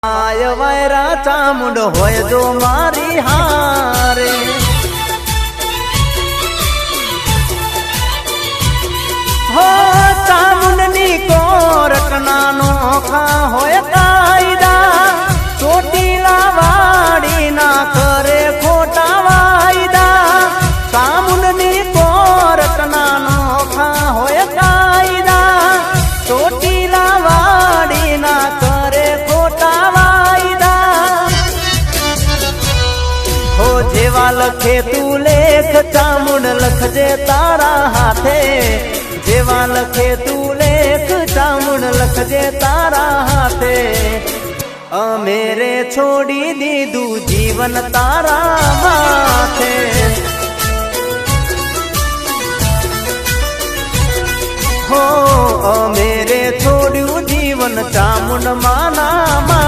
आय वैरा चामुंड होय जो मारी हारे हो चामुंडनी कोरट नानो खा होय कायदा ચોટીલા વાડી ના કરે ખોટા વાયદા ચામુંડની કોરટ નાનો ખા હોય કાયદા ચોટીલા વાડી ના કરે ખોટા વાયદા હો જેવા લખે તું લેખ ચામુંડ લખજે તારા હાથે જેવા લખે તું લેખ ચામુંડ લખજે તારા હાથે अमेरे छोड़ी दीदू जीवन तारा माथे हो अमेरे छोड़ू जीवन चामुंड माना मा।